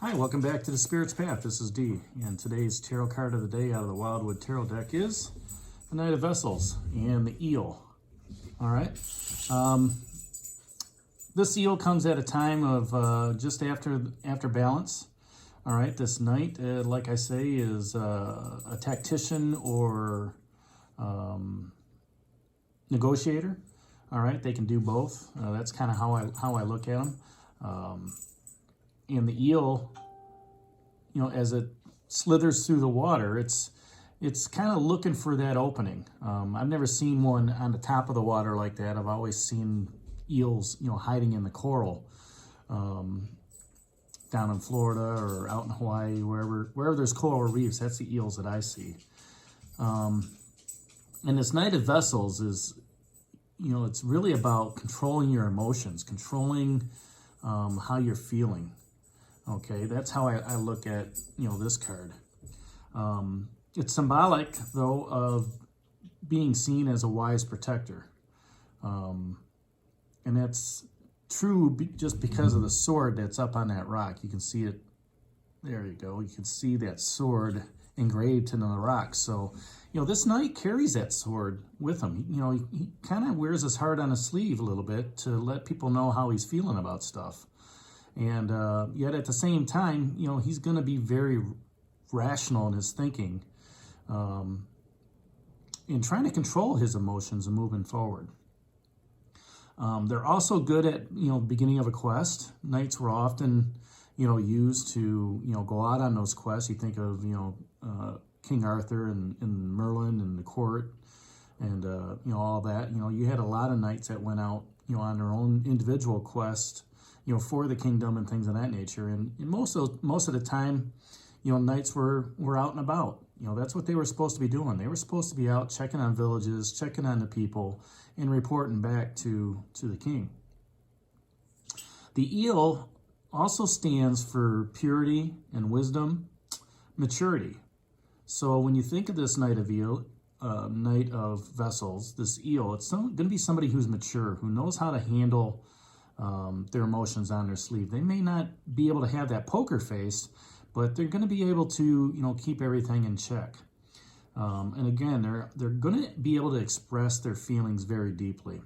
Hi, welcome back to the Spirit's Path. This is Dee, and today's tarot card of the day out of the Wildwood Tarot deck is the Knight of Vessels and the Eel. All right. This eel comes at a time of just after balance. All right. This knight, like I say, is a tactician or negotiator. All right. They can do both. That's kind of how I look at them. And the eel, as it slithers through the water, it's kind of looking for that opening. I've never seen one on the top of the water like that. I've always seen eels, hiding in the coral, down in Florida or out in Hawaii, wherever there's coral reefs. That's the eels that I see. And this Knight of Vessels is, it's really about controlling your emotions, controlling how you're feeling. Okay, that's how I look at, this card. It's symbolic, though, of being seen as a wise protector. And that's true just because of the sword that's up on that rock. You can see it. There you go. You can see that sword engraved into the rock. So, this knight carries that sword with him. He kind of wears his heart on his sleeve a little bit to let people know how he's feeling about stuff. And yet at the same time, he's going to be very rational in his thinking, in trying to control his emotions and moving forward. They're also good at, beginning of a quest. Knights were often, used to, go out on those quests. You think of, King Arthur and Merlin and the court and, all that. You had a lot of knights that went out, on their own individual quest, for the kingdom and things of that nature. And most of the time, knights were out and about. That's what they were supposed to be doing. They were supposed to be out checking on villages, checking on the people, and reporting back to the king. The eel also stands for purity and wisdom, maturity. So when you think of this Knight of Vessels, this eel, it's going to be somebody who's mature, who knows how to handle their emotions on their sleeve. They may not be able to have that poker face, but they're going to be able to, keep everything in check. And again, they're going to be able to express their feelings very deeply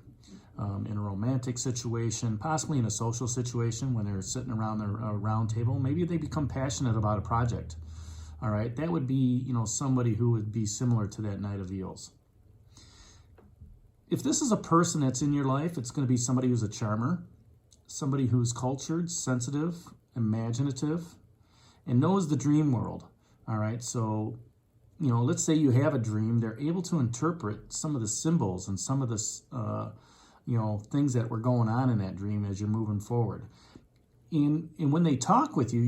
in a romantic situation, possibly in a social situation when they're sitting around a round table. Maybe they become passionate about a project. All right, that would be, somebody who would be similar to that Knight of Eels. If this is a person that's in your life, it's going to be somebody who's a charmer, somebody who's cultured, sensitive, imaginative, and knows the dream world. All right, so, let's say you have a dream. They're able to interpret some of the symbols and some of the, things that were going on in that dream as you're moving forward. And when they talk with you,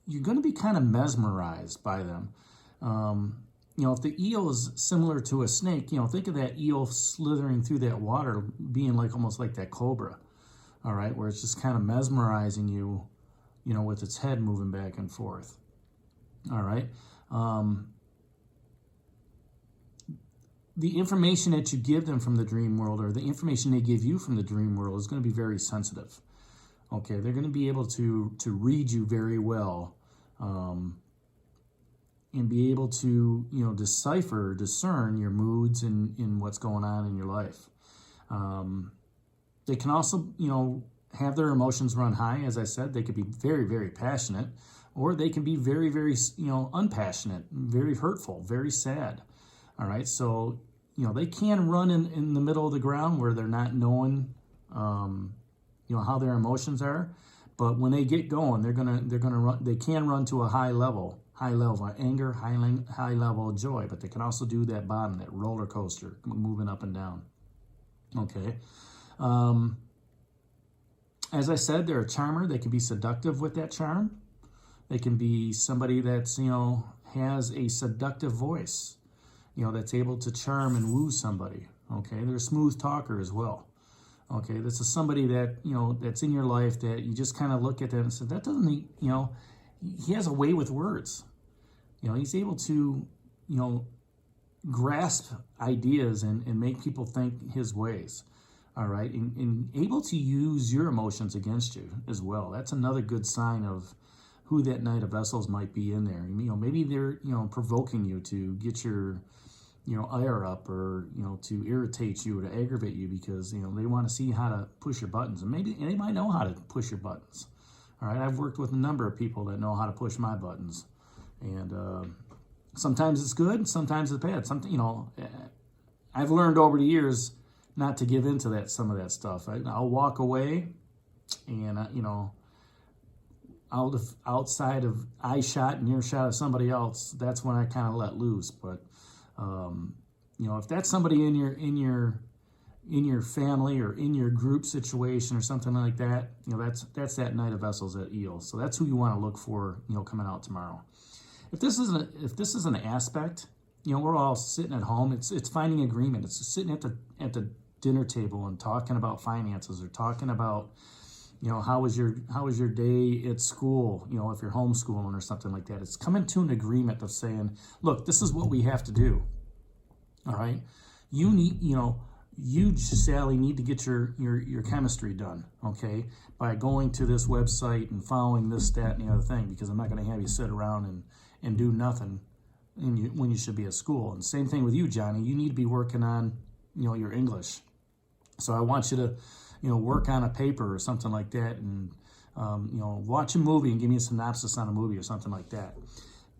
you're going to be kind of mesmerized by them. If the eel is similar to a snake, think of that eel slithering through that water being almost like that cobra. All right, where it's just kind of mesmerizing you, with its head moving back and forth. All right. The information that you give them from the dream world, or the information they give you from the dream world, is going to be very sensitive. Okay, they're going to be able to read you very well, and be able to, discern your moods and what's going on in your life. They can also, have their emotions run high. As I said, they could be very, very passionate, or they can be very, very, unpassionate, very hurtful, very sad. All right, so, they can run in the middle of the ground where they're not knowing, how their emotions are. But when they get going, they're gonna run. They can run to a high level of anger, high level of joy. But they can also do that bottom, that roller coaster, moving up and down. Okay. As I said, they're a charmer. They can be seductive with that charm. They can be somebody that's, has a seductive voice, that's able to charm and woo somebody. Okay. They're a smooth talker as well. Okay, this is somebody that, that's in your life that you just kind of look at them and say, that doesn't, he has a way with words. He's able to, grasp ideas and make people think his ways. All right, and able to use your emotions against you as well. That's another good sign of who that Knight of Vessels might be in there. Maybe they're, provoking you to get your, ire up, or, to irritate you or to aggravate you because, they want to see how to push your buttons. And maybe they might know how to push your buttons. All right, I've worked with a number of people that know how to push my buttons. And sometimes it's good, sometimes it's bad. I've learned over the years not to give into some of that stuff. I'll walk away and, outside of eye shot and earshot of somebody else, that's when I kind of let loose. But if that's somebody in your family or in your group situation or something like that, that's that Knight of Vessels at Eel. So that's who you want to look for, coming out tomorrow. If this is an aspect, we're all sitting at home. It's finding agreement. It's sitting at the dinner table and talking about finances, or talking about, how was your day at school, if you're homeschooling or something like that. It's coming to an agreement of saying, look, this is what we have to do. All right. You, Sally, need to get your chemistry done, okay, by going to this website and following this, that, and the other thing, because I'm not going to have you sit around and do nothing when you should be at school. And same thing with you, Johnny. You need to be working on, your English. So I want you to, work on a paper or something like that, and, watch a movie and give me a synopsis on a movie or something like that.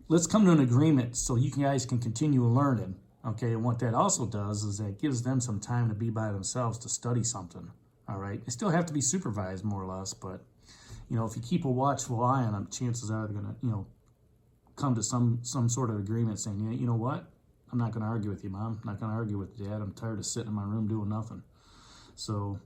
Let's come to an agreement so you guys can continue learning, okay? And what that also does is that it gives them some time to be by themselves to study something, all right? They still have to be supervised, more or less, but, if you keep a watchful eye on them, chances are they're going to, come to some sort of agreement saying, you know what? I'm not going to argue with you, Mom. I'm not going to argue with Dad. I'm tired of sitting in my room doing nothing. So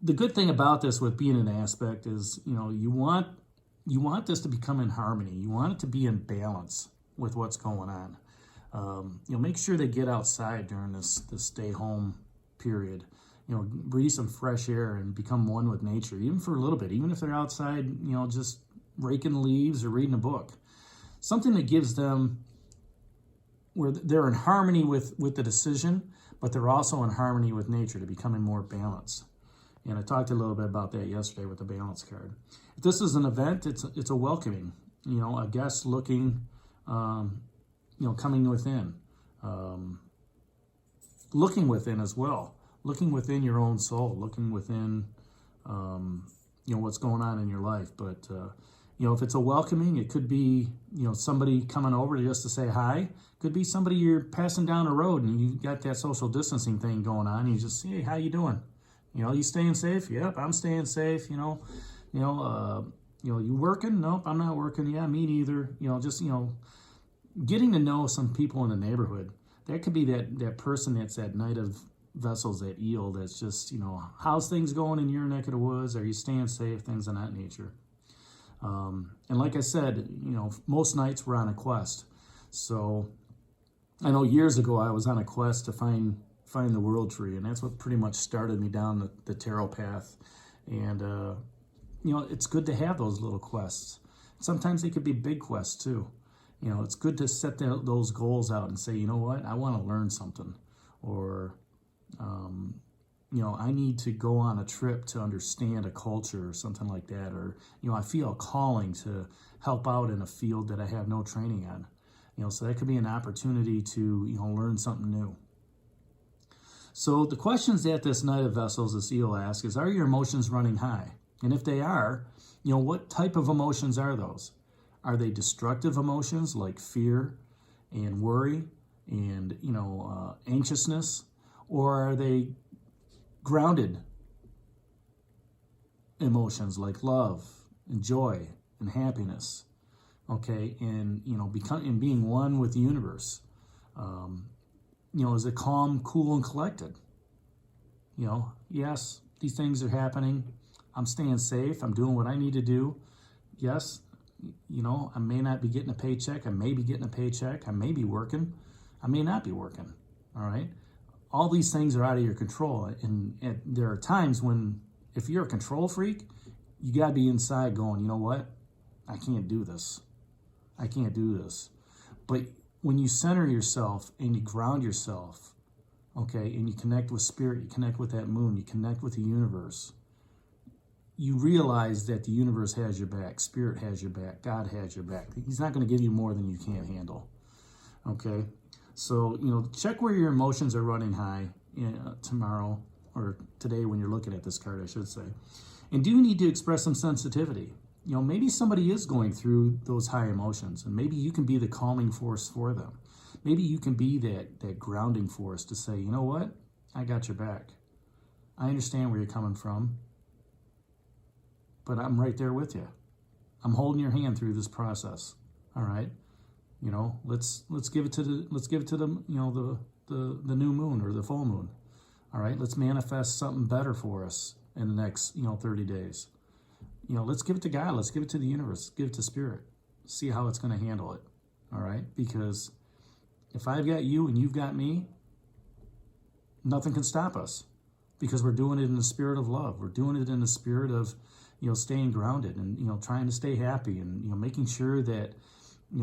the good thing about this with being an aspect is, you want this to become in harmony. You want it to be in balance with what's going on. Make sure they get outside during this stay home period. Breathe some fresh air and become one with nature, even for a little bit. Even if they're outside, just raking leaves or reading a book. Something that gives them, where they're in harmony with the decision, but they're also in harmony with nature, to becoming more balanced. And I talked a little bit about that yesterday with the balance card. If this is an event, it's a welcoming, a guest looking, coming within, looking within as well, looking within your own soul, looking within, what's going on in your life. But, if it's a welcoming, it could be, somebody coming over just to say hi. Could be somebody you're passing down the road and you got that social distancing thing going on. And you just say, hey, how you doing? You staying safe? Yep, I'm staying safe. You working? Nope, I'm not working. Yeah, me neither. Getting to know some people in the neighborhood. That could be that person that's that Knight of Vessels at Eel. That's just, how's things going in your neck of the woods? Are you staying safe? Things of that nature. And like I said, most nights we're on a quest. So I know years ago I was on a quest to find the World Tree, and that's what pretty much started me down the tarot path. And it's good to have those little quests. Sometimes they could be big quests too. It's good to set those goals out and say, you know what, I want to learn something, or I need to go on a trip to understand a culture or something like that, or I feel a calling to help out in a field that I have no training on. So that could be an opportunity to learn something new. So the questions that this Knight of Vessels, this Eel, asks is, are your emotions running high? And if they are, what type of emotions are those? Are they destructive emotions like fear and worry and, anxiousness? Or are they grounded emotions like love and joy and happiness? Okay, and, and being one with the universe. Is it calm, cool, and collected? Yes, these things are happening. I'm staying safe. I'm doing what I need to do. Yes, I may not be getting a paycheck. I may be getting a paycheck. I may be working. I may not be working. All right. All these things are out of your control. And there are times when, if you're a control freak, you got to be inside going, you know what? I can't do this. I can't do this. But when you center yourself and you ground yourself, okay, and you connect with spirit, you connect with that moon, you connect with the universe, you realize that the universe has your back, Spirit has your back, God has your back. He's not going to give you more than you can't handle. Okay? So, check where your emotions are running high tomorrow, or today when you're looking at this card, I should say. And do you need to express some sensitivity? Maybe somebody is going through those high emotions, and maybe you can be the calming force for them. Maybe you can be that grounding force to say, you know what? I got your back. I understand where you're coming from, but I'm right there with you. I'm holding your hand through this process. All right? Let's give it to the the new moon or the full moon. All right? Let's manifest something better for us in the next, 30 days. Let's give it to God. Let's give it to the universe. Give it to Spirit. See how it's going to handle it. All right? Because if I've got you and you've got me, nothing can stop us, because we're doing it in the spirit of love. We're doing it in the spirit of, staying grounded and, trying to stay happy and, making sure that,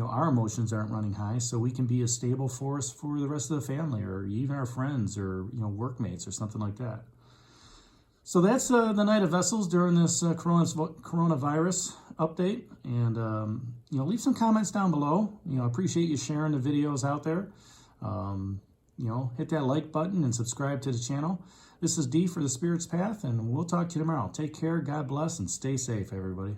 our emotions aren't running high, so we can be a stable force for the rest of the family or even our friends or, workmates or something like that. So that's the Knight of Vessels during this coronavirus update. And, leave some comments down below. I appreciate you sharing the videos out there. Hit that like button and subscribe to the channel. This is Dee for The Spirit's Path, and we'll talk to you tomorrow. Take care, God bless, and stay safe, everybody.